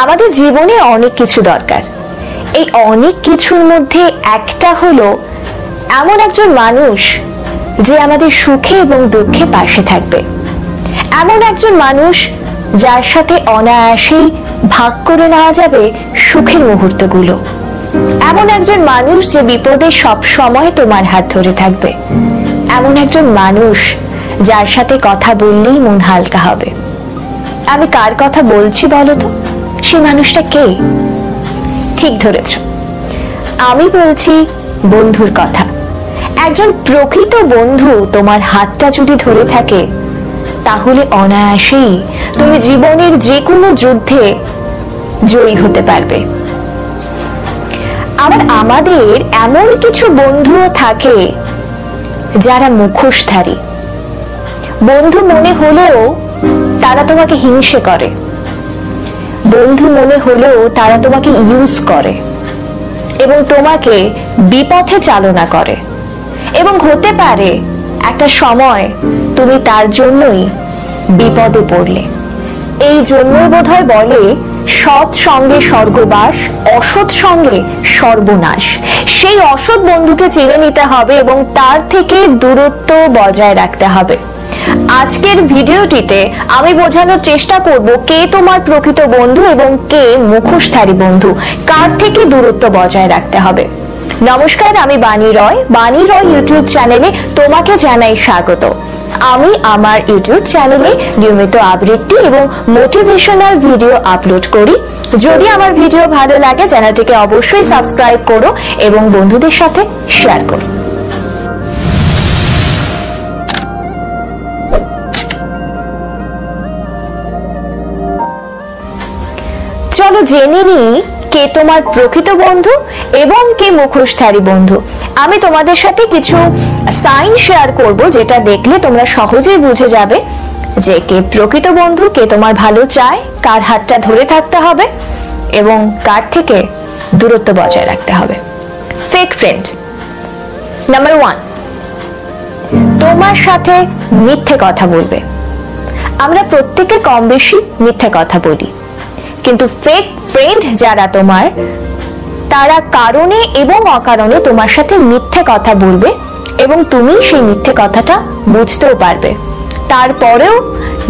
আমাদের জীবনে অনেক কিছু দরকার। এই অনেক কিছুর মধ্যে একটা হলো এমন একজন মানুষ যে আমাদের সুখে এবং দুঃখে পাশে থাকবে, এমন একজন মানুষ যার সাথে অনায়াসেই ভাগ করে নেওয়া যাবে সুখের মুহূর্তগুলো, এমন একজন মানুষ যে বিপদে সব সময় তোমার হাত ধরে থাকবে, এমন একজন মানুষ যার সাথে কথা বললেই মন হালকা হবে। আমি কার কথা বলছি বলো তো? সেই মানুষটা কে? ঠিক ধরেছ, আমি বলছি বন্ধুর কথা। একজন প্রকৃত বন্ধু তোমার হাতটা যদি ধরে থাকে তাহলে অনায়াসেই তুমি জীবনের যে কোনো যুদ্ধে জয়ী হতে পারবে। আবার আমাদের এমন কিছু বন্ধুও থাকে যারা মুখোশধারী। বন্ধু মনে হলেও তারা তোমাকে হিংসে করে, বন্ধু মনে হলেও তারা তোমাকে ইউজ করে এবং তোমাকে বিপথে চালনা করে, এবং হতে পারে একটা সময় তুমি তার জন্যই বিপদে পড়লে। এই জন্যই বোধহয় বলে সৎ সঙ্গে স্বর্গবাস, অসৎ সঙ্গে সর্বনাশ। সেই অসৎ বন্ধুকে চিনে নিতে হবে এবং তার থেকে দূরত্ব বজায় রাখতে হবে। আজকের ভিডিওটিতে আমি বোঝানোর চেষ্টা করব কে তোমার প্রকৃত বন্ধু এবং কে মুখোশধারী বন্ধু, কার থেকে দূরত্ব বজায় রাখতে হবে। নমস্কার, আমি বাণী রয়। বাণী রয় ইউটিউব চ্যানেলে তোমাকে জানাই স্বাগত। আমি আমার ইউটিউব চ্যানেলে নিয়মিত আবৃত্তি এবং মোটিভেশনাল ভিডিও আপলোড করি। যদি আমার ভিডিও ভালো লাগে চ্যানেলটিকে অবশ্যই সাবস্ক্রাইব করো এবং বন্ধুদের সাথে শেয়ার করো। চলো জেনে নিই কে তোমার প্রকৃত বন্ধু এবং কে মুখোশধারী বন্ধু। আমি তোমাদের সাথে কিছু সাইন শেয়ার করব যেটা দেখলে তোমরা সহজেই বুঝে যাবে যে কে প্রকৃত বন্ধু, কে তোমার ভালো চায়, কার হাতটা ধরে থাকতে হবে এবং কার থেকে দূরত্ব বজায় রাখতে হবে। Fake friend. নাম্বার 1, তোমার সাথে মিথ্যে কথা বলবে। আমরা প্রত্যেকে কম বেশি মিথ্যে কথা বলি, কিন্তু ফেক ফ্রেন্ড যারা তোমার, তারা কারণে এবং অকারণে তোমার সাথে মিথ্যে কথা বলবে এবং তুমি সেই মিথ্যে কথাটা বুঝতেও পারবে। তারপরেও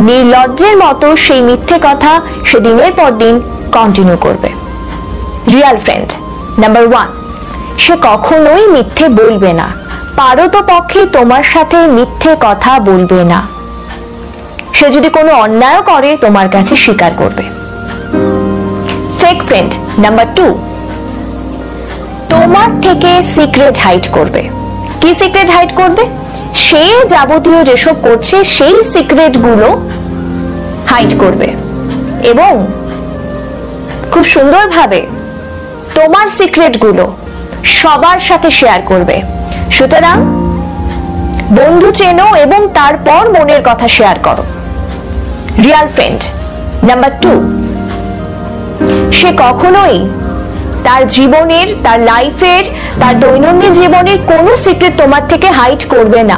নির্লজ্জের মতো সেই মিথ্যে কথা সে দিনের পর দিন কন্টিনিউ করবে। Real friend. নাম্বার 1, সে কখনোই মিথ্যে বলবে না, পারতপক্ষে তোমার সাথে মিথ্যে কথা বলবে না। সে যদি কোনো অন্যায় করে তোমার কাছে স্বীকার করবে। Fake friend. নাম্বার 2, তোমার থেকে সিক্রেট হাইড করবে। কি সিক্রেট হাইড করবে? সে যাবতীয় যেসব করছে সেই সিক্রেট গুলো হাইড করবে এবং খুব সুন্দরভাবে তোমার সিক্রেট গুলো সবার সাথে শেয়ার করবে। সুতরাং বন্ধু চেনো এবং তারপর মনের কথা শেয়ার করো। Real friend. নাম্বার 2, সে কখনোই তার জীবনের, তার লাইফের, তার দৈনন্দিন জীবনের কোনো সিক্রেট তোমার থেকে হাইড করবে না।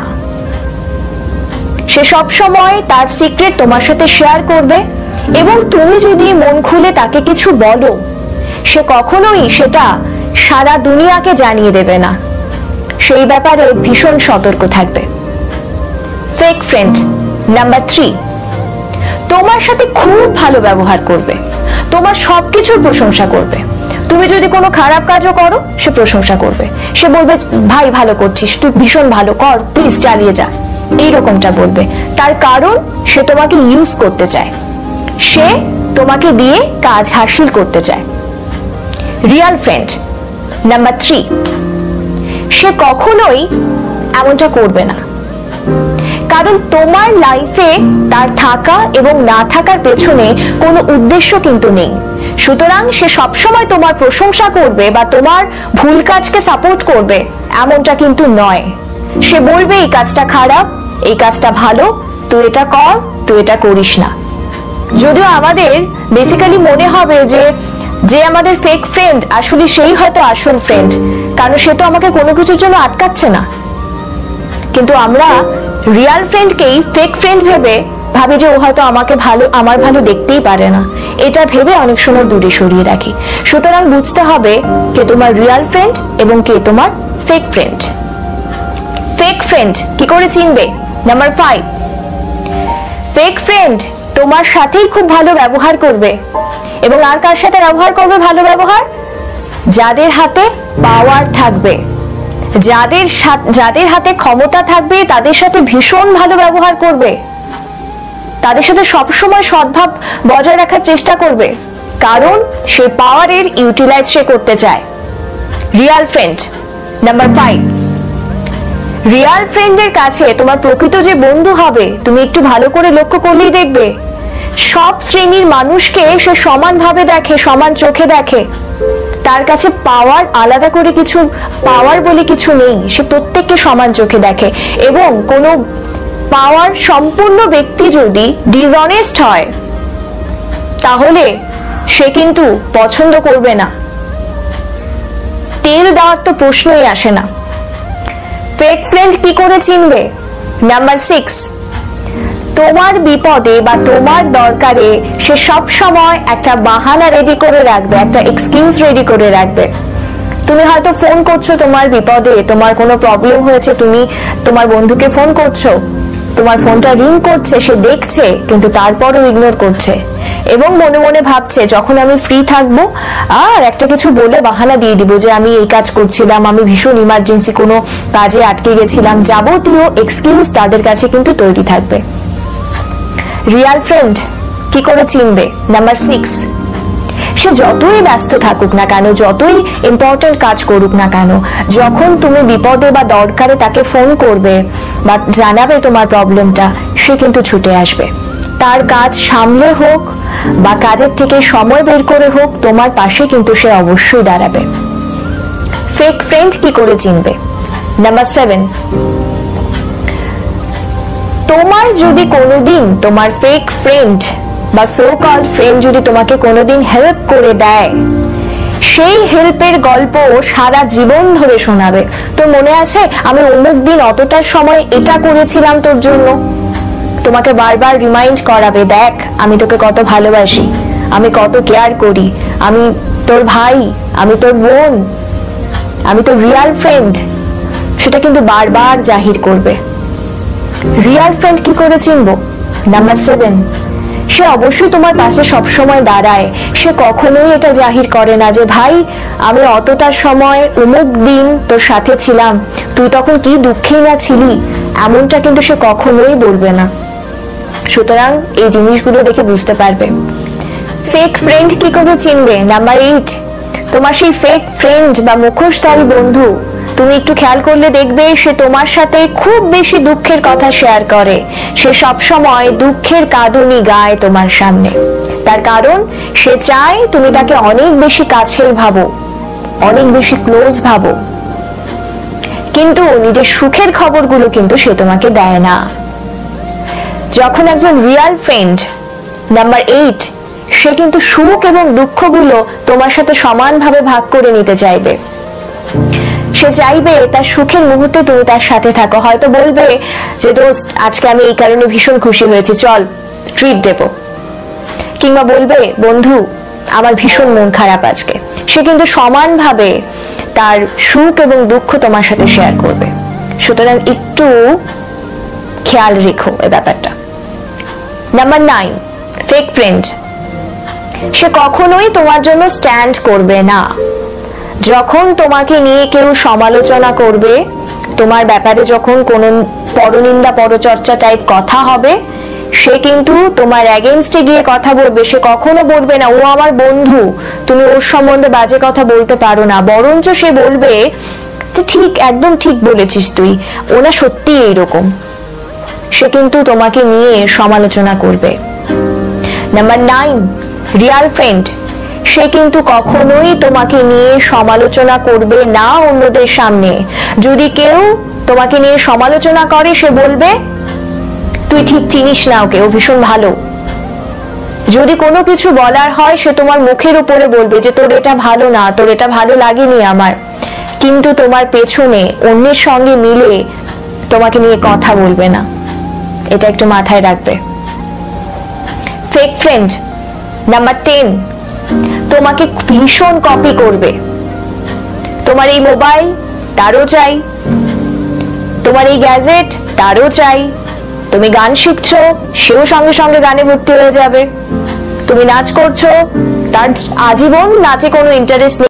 সে সব সময় তার সিক্রেট তোমার সাথে শেয়ার করবে এবং তুমি যদি মন খুলে তাকে কিছু বলো, সে কখনোই সেটা সারা দুনিয়াকে জানিয়ে দেবে না। সেই ব্যাপারে ভীষণ সতর্ক থাকবে। Fake friend. নাম্বার 3, তোমার সাথে খুব ভালো ব্যবহার করবে, তোমার সবকিছুর প্রশংসা করবে। তুমি যদি কোনো খারাপ কাজও করো সে প্রশংসা করবে, সে বলবে ভাই ভালো করছিস, তুই ভীষণ ভালো কর, প্লিজ চালিয়ে যা, এইরকমটা বলবে। তার কারণ সে তোমাকে ইউজ করতে চায়, সে তোমাকে দিয়ে কাজ হাসিল করতে চায়। Real friend. নাম্বার 3, সে কখনোই এমনটা করবে না, কারণ তোমার লাইফে তার থাকা এবং না থাকার পেছনে কোনো উদ্দেশ্য কিন্তু নেই। সুতরাং সে সবসময় তোমার প্রশংসা করবে বা তোমার ভুল কাজকে সাপোর্ট করবে এমনটা কিন্তু নয়। সে বলবে এই কাজটা খারাপ, এই কাজটা ভালো, তুই এটা কর, তুই এটা করিস না। যদিও আমাদের বেসিক্যালি মনে হবে যে যে আমাদের ফেক ফ্রেন্ড আসলে সেই হয়তো আসল ফ্রেন্ড, কারণ সে তো আমাকে কোনো কিছুর জন্য আটকাচ্ছে না। কিন্তু আমরা রিয়াল ফ্রেন্ডকেই ফেক ফ্রেন্ড ভেবে ভাবি যে ও হয়তো আমার ভালো দেখতেই পারে না, এটা ভেবে অনেক সময় দূরে সরিয়ে রাখি। সুতরাং বুঝতে হবে কে তোমার রিয়াল ফ্রেন্ড এবং কে তোমার ফেক ফ্রেন্ড। ফেক ফ্রেন্ড কি করে চিনবে? নাম্বার 5, ফেক ফ্রেন্ড তোমার সাথেই খুব ভালো ব্যবহার করবে। এবং আর কার সাথে ব্যবহার করবে ভালো ব্যবহার? যাদের হাতে পাওয়ার থাকবে, যাদের হাতে ক্ষমতা থাকবে, তাদের সাথে ভীষণ ভালো ব্যবহার করবে, তাদের সাথে সবসময় সদ্ভাব বজায় রাখার চেষ্টা করবে, কারণ সে পাওয়ারের ইউটিলাইজ সে করতে চায়। Real friend. নাম্বার 5, রিয়াল ফ্রেন্ডের কাছে তোমার প্রকৃত যে বন্ধু হবে, তুমি একটু ভালো করে লক্ষ্য করলেই দেখবে সব শ্রেণীর মানুষকে সে সমানভাবে দেখে, সমান চোখে দেখে। তার কাছে পাওয়ার আলাদা করে কিছু পাওয়ার বলে কিছু নেই, সে প্রত্যেককে সমান চোখে দেখে। এবং কোনো পাওয়ার সম্পূর্ণ ব্যক্তি যদি ডিসঅনেস্ট হয়, তাহলে সে কিন্তু পছন্দ করবে না, তেল দেওয়ার তো প্রশ্নই আসে না। ফেক ফ্রেন্ড কি করে চিনবে? নাম্বার 6, তোমার বিপদে বা তোমার দরকারে সে সব সময় একটা বাহানা রেডি করে রাখবে, একটা এক্সকিউজ রেডি করে রাখবে। তুমি হয়তো ফোন করছো তোমার বিপদে, তোমার কোনো প্রবলেম হয়েছে, তুমি তোমার বন্ধুকে ফোন করছো, তোমার ফোনটা রিং করছে, সে দেখছে কিন্তু তারপরও ইগনোর করছে এবং মনে মনে ভাবছে যখন আমি ফ্রি থাকবো আর একটা কিছু বলে বাহানা দিয়ে দিব যে আমি এই কাজ করছিলাম, আমি ভীষণ ইমার্জেন্সি কোনো কাজে আটকে গেছিলাম, যাবতীয় এক্সকিউজ তাদের কাছে কিন্তু তৈরি থাকবে। রিয়াল ফ্রেন্ড কি করে চিনবে? নাম্বার 6, সে যতই ব্যস্ত থাকুক না কেন, যতই ইম্পর্টেন্ট কাজ করুক না কেন, যখন তুমি বিপদে বা দরকারে তাকে ফোন করবে বা জানাবে তোমার প্রবলেমটা, সে কিন্তু ছুটে আসবে। তার কাজ সামলে হোক বা কাজের থেকে সময় বের করে হোক, তোমার পাশে কিন্তু সে অবশ্যই দাঁড়াবে। ফেক ফ্রেন্ড কি করে চিনবে? নাম্বার 7, তোমার যদি কোনোদিন তোমার ফেক ফ্রেন্ড বা সো কল্ড ফ্রেন্ড যদি তোমাকে কোনোদিন হেল্প করে দেয়, সেই হেল্পের গল্প সারা জীবন ধরে শোনাবে। তো মনে আছে আমি অমুক দিন অতটার সময় এটা করেছিলাম তোর জন্য, তোমাকে বারবার রিমাইন্ড করাবে, দেখ আমি তোকে কত ভালোবাসি, আমি কত কেয়ার করি, আমি তোর ভাই, আমি তোর বোন, আমি তোর রিয়াল ফ্রেন্ড, সেটা কিন্তু বারবার জাহির করবে। রিয়াল ফ্রেন্ড কি করে চিনবো? নাম্বার 7, সে অবশ্যই তোমার পাশে সবসময় দাঁড়ায়, সে কখনোই এটা জাহির করে না যে ভাই আমি অতটার সময় অমুক দিন তোর সাথে ছিলাম, তুই তখন কি দুঃখেই না ছিলি, এমনটা কিন্তু সে কখনোই বলবে না। সুতরাং এই জিনিসগুলো দেখে বুঝতে পারবে। ফেক ফ্রেন্ড কি করে চিনবে? নাম্বার 8, তোমার সেই ফেক ফ্রেন্ড বা মুখোশধারী বন্ধু, তুমি একটু খেয়াল করলে দেখবে সে তোমার সাথে খুব বেশি দুঃখের কথা শেয়ার করে, সে সব সময় দুঃখের কাঁদুনি গায় তোমার সামনে। তার কারণ সে চায় তুমি তাকে অনেক বেশি কাছের ভাবো, অনেক বেশি ক্লোজ ভাবো, কিন্তু নিজের সুখের খবরগুলো কিন্তু সে তোমাকে দেয় না। যখন একজন রিয়াল ফ্রেন্ড নাম্বার 8, সে কিন্তু সুখ এবং দুঃখগুলো তোমার সাথে সমানভাবে ভাগ করে নিতে চাইবে। সে চাইবে তার সুখের মুহূর্তে তুমি তার সাথে থাকো। হয়তো বলবে যে দোস্ত আজকে আমি এই কারণে ভীষণ খুশি হয়েছি, চল ট্রিট দেব, কিংবা বলবে বন্ধু আমার ভীষণ মন খারাপ আজকে। সে কিন্তু সমানভাবে তার সুখ এবং দুঃখ তোমার সাথে শেয়ার করবে। সুতরাং একটু খেয়াল রেখো এই ব্যাপারটা। নাম্বার 9, ফেক ফ্রেন্ড, সে কখনোই তোমার জন্য স্ট্যান্ড করবে না। যখন তোমাকে নিয়ে কেউ সমালোচনা করবে, তোমার ব্যাপারে যখন কোনো পরনিন্দা পরচর্চা টাইপ কথা হবে, সে কিন্তু তোমার এগেইনস্টে গিয়ে কথা বলবে। সে কখনো বলবে না ও আমার বন্ধু, তুমি ওর সম্বন্ধে বাজে কথা বলতে পারো না, বরঞ্চ সে বলবে যে ঠিক, একদম ঠিক বলেছিস তুই, ওনা সত্যি এইরকম। সে কিন্তু তোমাকে নিয়ে সমালোচনা করবে। নাম্বার 9, রিয়াল ফ্রেন্ড, সে কিন্তু কখনোই তোমাকে নিয়ে সমালোচনা করবে না অন্যদের সামনে। যদি কেউ তোমাকে নিয়ে সমালোচনা করে, সে বলবে তুই ঠিক চিনিস না ওকে, ও ভীষণ ভালো। যদি কোনো কিছু বলার হয়, সে তোমার মুখের উপরে বলবে যে তোর এটা ভালো না, তোর এটা ভালো লাগেনি আমার, কিন্তু তোমার পেছনে অন্যের সঙ্গে মিলে তোমাকে নিয়ে কথা বলবে না। এটা একটু মাথায় রাখবে। ফেক ফ্রেন্ড নাম্বার 10, তোমাকে ভীষণ কপি করবে। তোমার এই মোবাইল তারও চাই, তোমার এই গ্যাজেট তারও চাই, তুমি গান শিখছো সেও সঙ্গে সঙ্গে গানে ভর্তি হয়ে যাবে, তুমি নাচ করছো তার আজীবন নাচে কোনো ইন্টারেস্ট